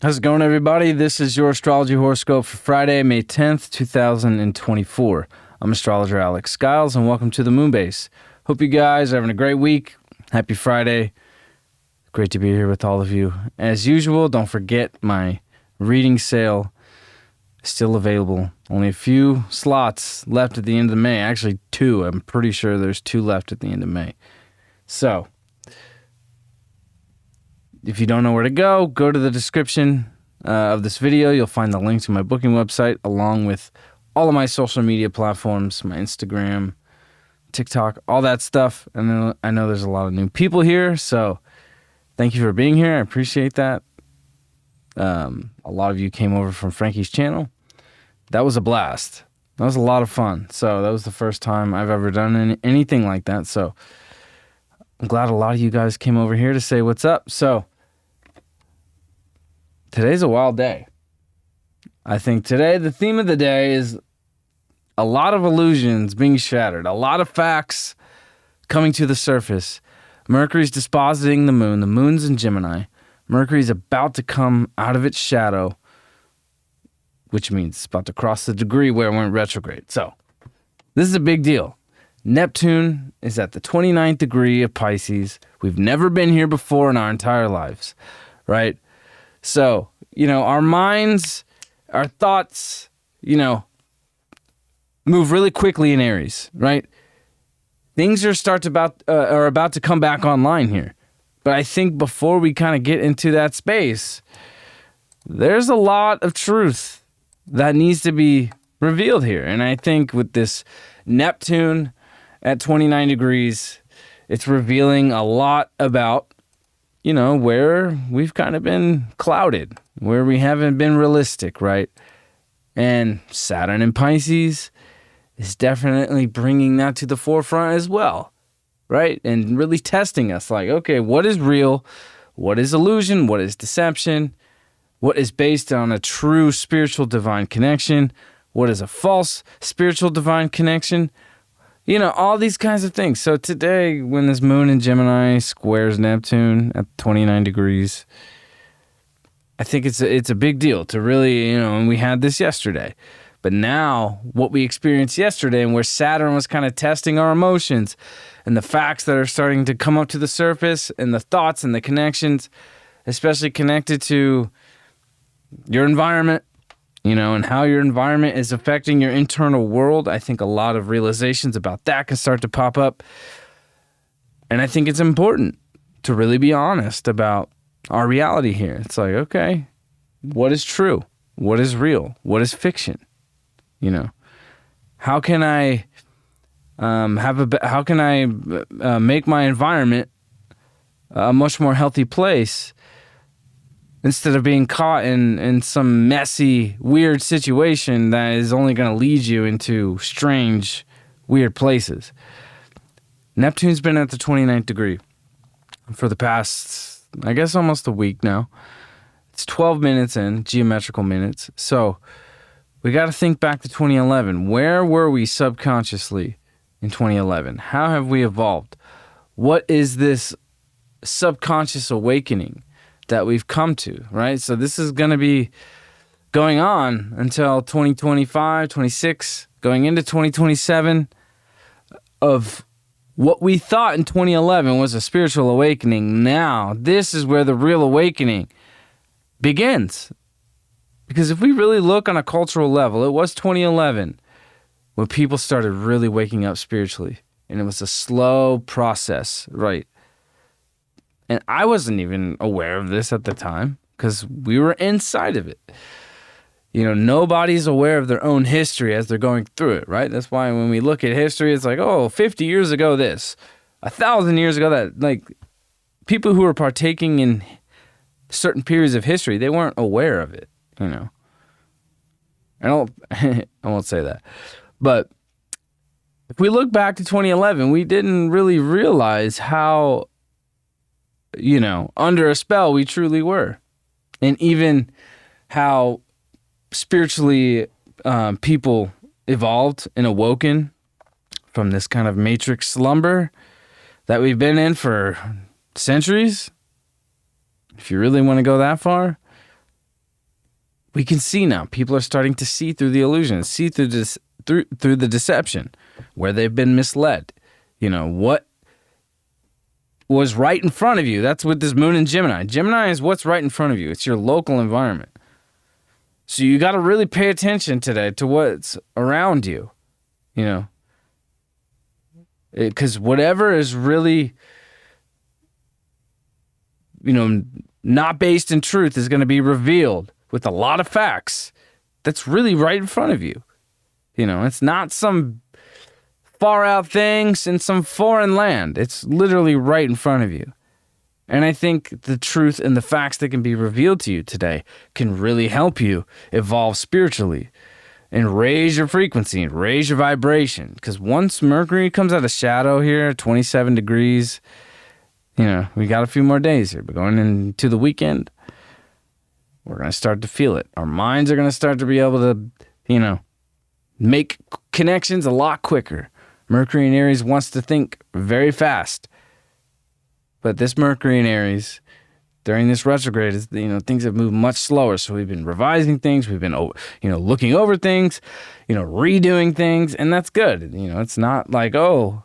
How's it going, everybody? This is your Astrology Horoscope for Friday, May 10th, 2024. I'm astrologer Alex Skyles, and welcome to the Moonbase. Hope you guys are having a great week. Happy Friday. Great to be here with all of you. As usual, don't forget my reading sale is still available. Only a few slots left at the end of May. Actually, 2. I'm pretty sure there's 2 left at the end of May. So, if you don't know where to go to the description of this video. You'll find the link to my booking website along with all of my social media platforms, my Instagram, TikTok, all that stuff. And I know there's a lot of new people here, so thank you for being here. I appreciate that. A lot of you came over from Frankie's channel. That was a blast. That was a lot of fun. So that was the first time I've ever done anything like that. So I'm glad a lot of you guys came over here to say what's up. So today's a wild day. I think today, the theme of the day is a lot of illusions being shattered, a lot of facts coming to the surface. Mercury's dispositing the moon. The moon's in Gemini. Mercury's about to come out of its shadow, which means it's about to cross the degree where it went retrograde. So this is a big deal. Neptune is at the 29th degree of Pisces. We've never been here before in our entire lives, right? So, our minds, our thoughts, move really quickly in Aries, right? Things are about to come back online here. But I think before we kind of get into that space, there's a lot of truth that needs to be revealed here. And I think with this Neptune at 29 degrees, it's revealing a lot about where we've kind of been clouded, where we haven't been realistic, right? And Saturn in Pisces is definitely bringing that to the forefront as well, right? And really testing us like, okay, what is real? What is illusion? What is deception? What is based on a true spiritual divine connection? What is a false spiritual divine connection? All these kinds of things. So today, when this moon in Gemini squares Neptune at 29 degrees, I think it's a big deal to really, and we had this yesterday. But now, what we experienced yesterday and where Saturn was kind of testing our emotions and the facts that are starting to come up to the surface and the thoughts and the connections, especially connected to your environment, and how your environment is affecting your internal world. I think a lot of realizations about that can start to pop up. And I think it's important to really be honest about our reality here. It's like, okay, what is true? What is real? What is fiction? How can I make my environment a much more healthy place instead of being caught in some messy, weird situation that is only going to lead you into strange, weird places. Neptune's been at the 29th degree for the past, I guess, almost a week now. It's 12 minutes in, geometrical minutes. So we got to think back to 2011. Where were we subconsciously in 2011? How have we evolved? What is this subconscious awakening that we've come to, right? So this is going to be going on until 2025, 26, going into 2027 of what we thought in 2011 was a spiritual awakening. Now, this is where the real awakening begins. Because if we really look on a cultural level, it was 2011 when people started really waking up spiritually. And it was a slow process, right? And I wasn't even aware of this at the time because we were inside of it. Nobody's aware of their own history as they're going through it, right? That's why when we look at history, it's like, 50 years ago this, 1,000 years ago that. Like, people who were partaking in certain periods of history, they weren't aware of it, I won't say that. But if we look back to 2011, we didn't really realize how under a spell we truly were. And even how spiritually people evolved and awoken from this kind of matrix slumber that we've been in for centuries. If you really want to go that far, we can see now. People are starting to see through the illusion, see through this, through the deception, where they've been misled. What was right in front of you. That's with this moon in Gemini. Gemini is what's right in front of you. It's your local environment. So you got to really pay attention today to what's around you, because whatever is really, not based in truth is going to be revealed with a lot of facts. That's really right in front of you. It's not some far out things in some foreign land. It's literally right in front of you. And I think the truth and the facts that can be revealed to you today can really help you evolve spiritually and raise your frequency and raise your vibration. Because once Mercury comes out of shadow here, 27 degrees, we got a few more days here, but going into the weekend, we're going to start to feel it. Our minds are going to start to be able to, make connections a lot quicker. Mercury in Aries wants to think very fast. But this Mercury in Aries, during this retrograde, things have moved much slower. So we've been revising things. We've been, looking over things, redoing things. And that's good. It's not like, oh,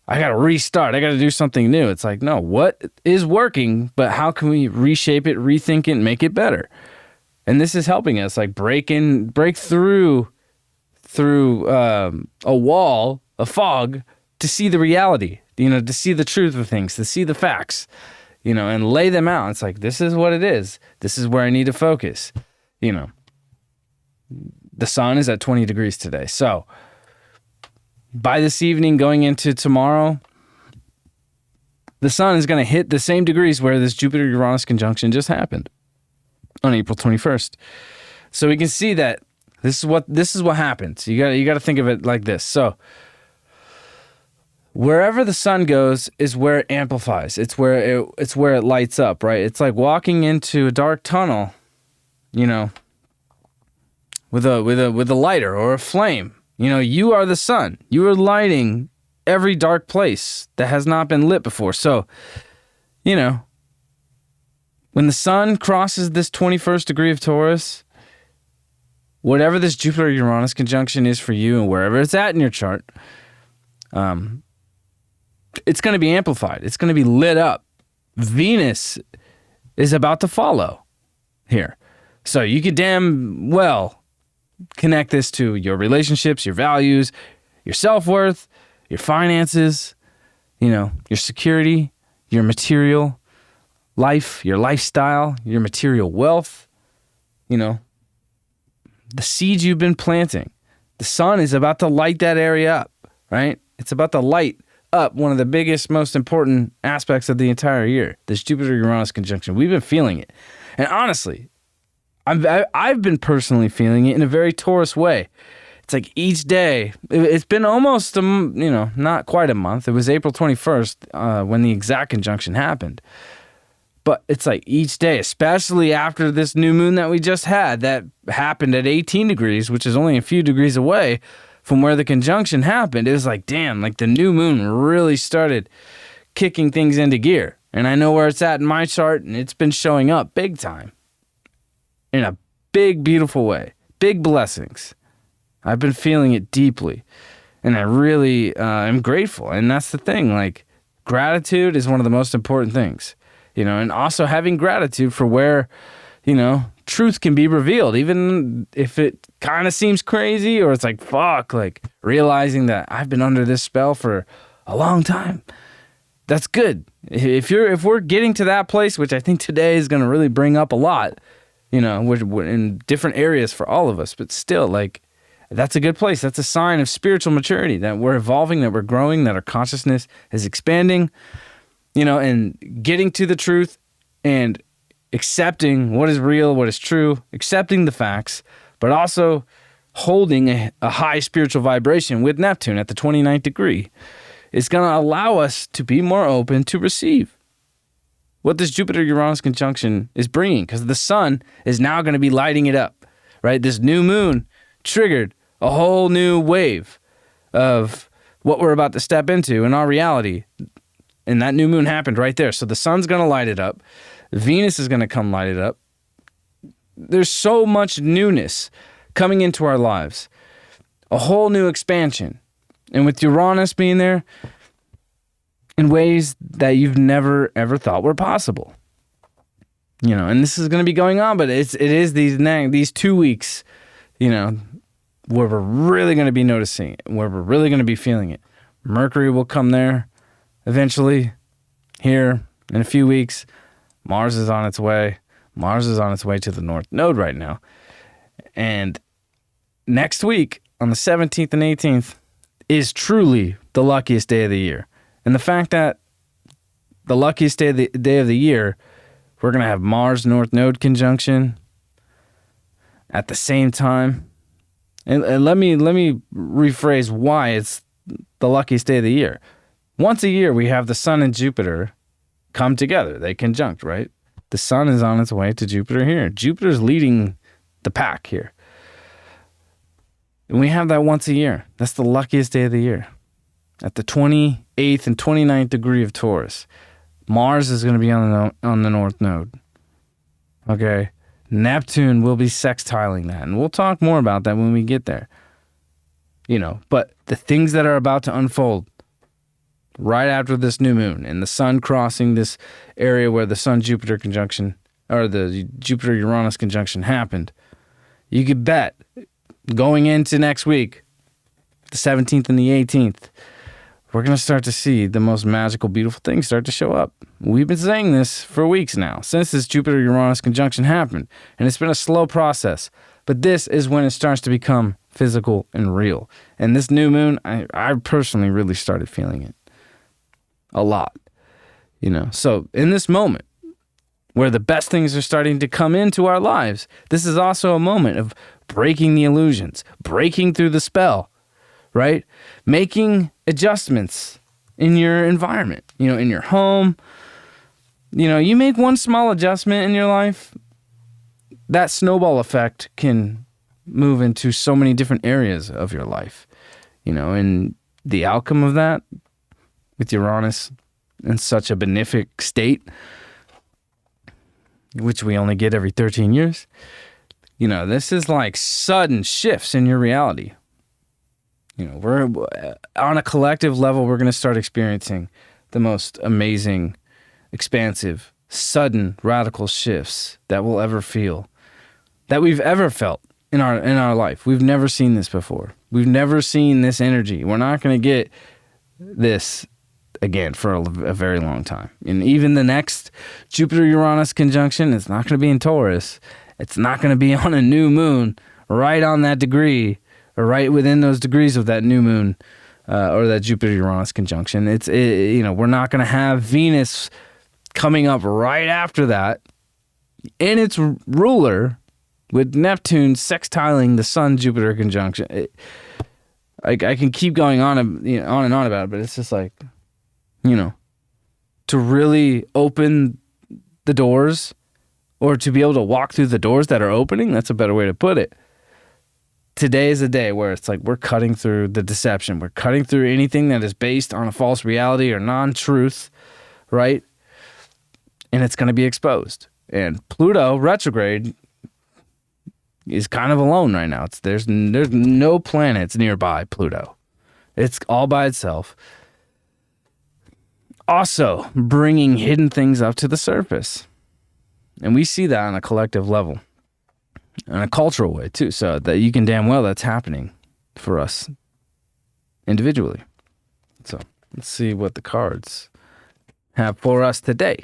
I got to restart. I got to do something new. It's like, no, what is working, but how can we reshape it, rethink it, and make it better? And this is helping us like break through a wall, a fog, to see the reality, to see the truth of things, to see the facts, and lay them out. It's like, this is what it is. This is where I need to focus. The sun is at 20 degrees today. So by this evening going into tomorrow, the sun is going to hit the same degrees where this Jupiter-Uranus conjunction just happened on April 21st. So we can see that this is what happens. You got to think of it like this. So wherever the sun goes is where it amplifies. It's where it lights up, right? It's like walking into a dark tunnel, with a lighter or a flame. You are the sun. You are lighting every dark place that has not been lit before. So, when the sun crosses this 21st degree of Taurus, whatever this Jupiter-Uranus conjunction is for you and wherever it's at in your chart, it's going to be amplified. It's going to be lit up. Venus is about to follow here. So you could damn well connect this to your relationships, your values, your self-worth, your finances, your security, your material life, your lifestyle, your material wealth, the seeds you've been planting. The sun is about to light that area up, right? It's about to light up one of the biggest, most important aspects of the entire year, this Jupiter-Uranus conjunction. We've been feeling it. And honestly, I've been personally feeling it in a very Taurus way. It's like each day, it's been almost, not quite a month. It was April 21st when the exact conjunction happened. But it's like each day, especially after this new moon that we just had, that happened at 18 degrees, which is only a few degrees away from where the conjunction happened. It was like, damn, like the new moon really started kicking things into gear. And I know where it's at in my chart, and it's been showing up big time in a big, beautiful way. Big blessings. I've been feeling it deeply, and I really am grateful. And that's the thing, like gratitude is one of the most important things, and also having gratitude for where, truth can be revealed, even if it kind of seems crazy or it's like, fuck, like realizing that I've been under this spell for a long time. That's good. If we're getting to that place, which I think today is going to really bring up a lot, we're in different areas for all of us, but still, like, that's a good place. That's a sign of spiritual maturity, that we're evolving, that we're growing, that our consciousness is expanding, and getting to the truth and accepting what is real, what is true, accepting the facts, but also holding a high spiritual vibration with Neptune at the 29th degree is going to allow us to be more open to receive what this Jupiter-Uranus conjunction is bringing, because the sun is now going to be lighting it up, right? This new moon triggered a whole new wave of what we're about to step into in our reality. And that new moon happened right there. So the sun's going to light it up. Venus is going to come light it up. there's so much newness coming into our lives. A whole new expansion. And with Uranus being there in ways that you've never ever thought were possible. And this is going to be going on, but it is these 2 weeks, where we're really going to be noticing it, where we're really going to be feeling it. Mercury will come there eventually here in a few weeks. Mars is on its way. Mars is on its way to the North Node right now. And next week, on the 17th and 18th, is truly the luckiest day of the year. And the fact that the luckiest day of the year, we're going to have Mars North Node conjunction at the same time. And let me rephrase why it's the luckiest day of the year. Once a year, we have the Sun and Jupiter come together. They conjunct, right? The Sun is on its way to Jupiter here. Jupiter's leading the pack here. And we have that once a year. That's the luckiest day of the year. At the 28th and 29th degree of Taurus. Mars is going to be on the North Node. Okay? Neptune will be sextiling that. And we'll talk more about that when we get there. But the things that are about to unfold right after this new moon and the Sun crossing this area where the Sun-Jupiter conjunction, or the Jupiter-Uranus conjunction happened, you could bet going into next week, the 17th and the 18th, we're going to start to see the most magical, beautiful things start to show up. We've been saying this for weeks now, since this Jupiter-Uranus conjunction happened, and it's been a slow process. But this is when it starts to become physical and real. And this new moon, I personally really started feeling it a lot. So in this moment, where the best things are starting to come into our lives, this is also a moment of breaking the illusions, breaking through the spell, right? Making adjustments in your environment, in your home. You make one small adjustment in your life, that snowball effect can move into so many different areas of your life, and the outcome of that with Uranus in such a benefic state, which we only get every 13 years. This is like sudden shifts in your reality. We're on a collective level, we're going to start experiencing the most amazing, expansive, sudden, radical shifts that we'll ever feel, that we've ever felt in our life. We've never seen this before. We've never seen this energy. We're not going to get this again for a very long time. And even the next Jupiter-Uranus conjunction, it's not going to be in Taurus. It's not going to be on a new moon right on that degree, or right within those degrees of that new moon, or that Jupiter-Uranus conjunction. We're not going to have Venus coming up right after that in its ruler with Neptune sextiling the Sun-Jupiter conjunction. I can keep going on and on about it, but it's just like, to really open the doors, or to be able to walk through the doors that are opening, that's a better way to put it. Today is a day where it's like we're cutting through the deception. We're cutting through anything that is based on a false reality or non-truth, right? And it's going to be exposed. And Pluto retrograde is kind of alone right now. There's no planets nearby Pluto. It's all by itself. Also, bringing hidden things up to the surface. And we see that on a collective level. In a cultural way, too. So that you can damn well that's happening for us individually. So, let's see what the cards have for us today.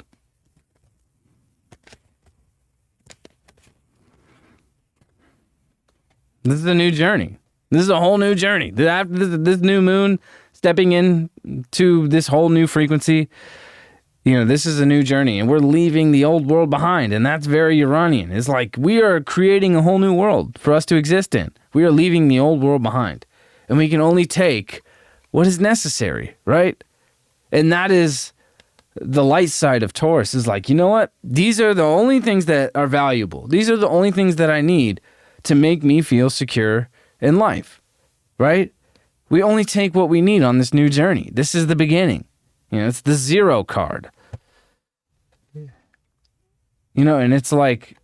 This is a new journey. This is a whole new journey. This new moon stepping into this whole new frequency, this is a new journey, and we're leaving the old world behind, and that's very Uranian. It's like we are creating a whole new world for us to exist in. We are leaving the old world behind, and we can only take what is necessary, right? And that is the light side of Taurus, is like, you know what? These are the only things that are valuable. These are the only things that I need to make me feel secure in life, right? We only take what we need on this new journey. This is the beginning. It's the 0 card. And it's like,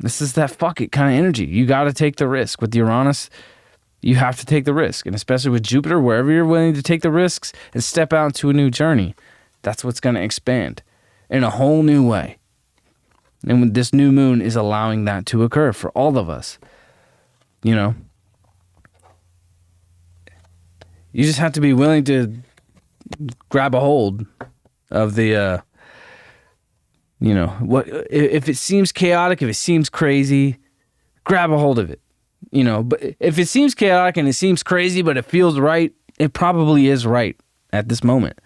This is that fuck it kind of energy. You got to take the risk. With Uranus, you have to take the risk. And especially with Jupiter, wherever you're willing to take the risks and step out into a new journey, that's what's going to expand in a whole new way. And when this new moon is allowing that to occur for all of us, you know, you just have to be willing to grab a hold of the, you know, what if it seems chaotic, if it seems crazy, grab a hold of it. You know, but if it seems chaotic and it seems crazy, but it feels right, it probably is right at this moment,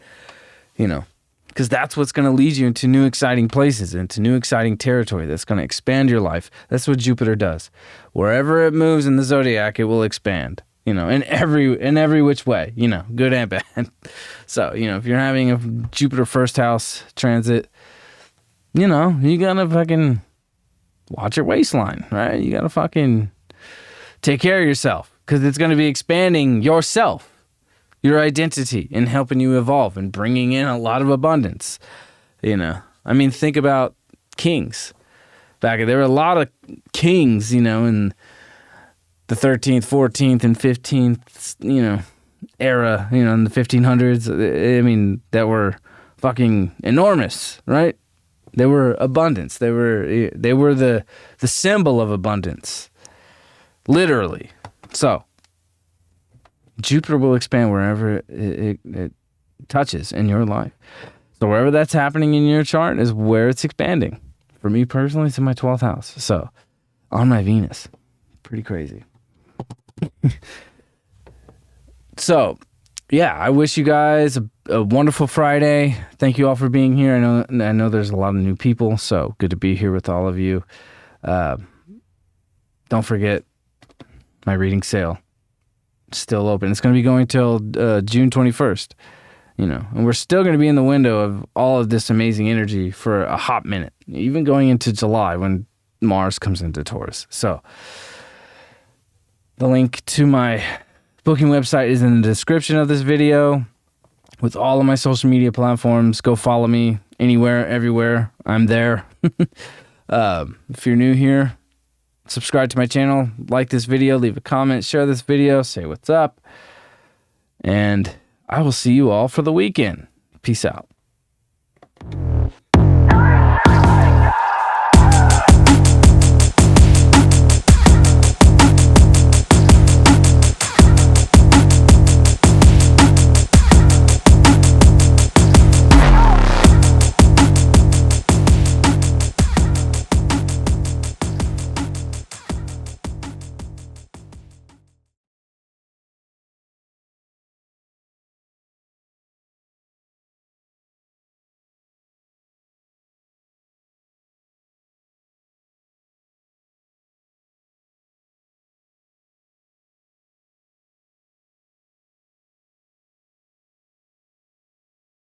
you know, because that's what's going to lead you into new exciting places, into new exciting territory that's going to expand your life. That's what Jupiter does. Wherever it moves in the zodiac, it will expand, you know, in every which way, you know, good and bad. So, you know, if you're having a Jupiter first house transit, you know, you got to fucking watch your waistline, right? You got to fucking take care of yourself, because it's going to be expanding yourself, your identity, and helping you evolve and bringing in a lot of abundance. You know, I mean, think about kings. There were a lot of kings, you know, in the 13th, 14th, and 15th, you know, era, you know, in the 1500s. I mean, that were fucking enormous, right? They were abundance. They were the symbol of abundance. Literally. So, Jupiter will expand wherever it touches in your life. So, wherever that's happening in your chart is where it's expanding. For me personally, it's in my 12th house. So, on my Venus. Pretty crazy. So, yeah, I wish you guys a wonderful Friday. Thank you all for being here. I know there's a lot of new people, so good to be here with all of you. Don't forget, my reading sale still open. It's going to be going till June 21st, you know, and we're still going to be in the window of all of this amazing energy for a hot minute, even going into July when Mars comes into Taurus. So the link to my booking website is in the description of this video with all of my social media platforms. Go follow me anywhere, everywhere. I'm there. If you're new here, subscribe to my channel, like this video, leave a comment, share this video, say what's up, and I will see you all for the weekend. Peace out.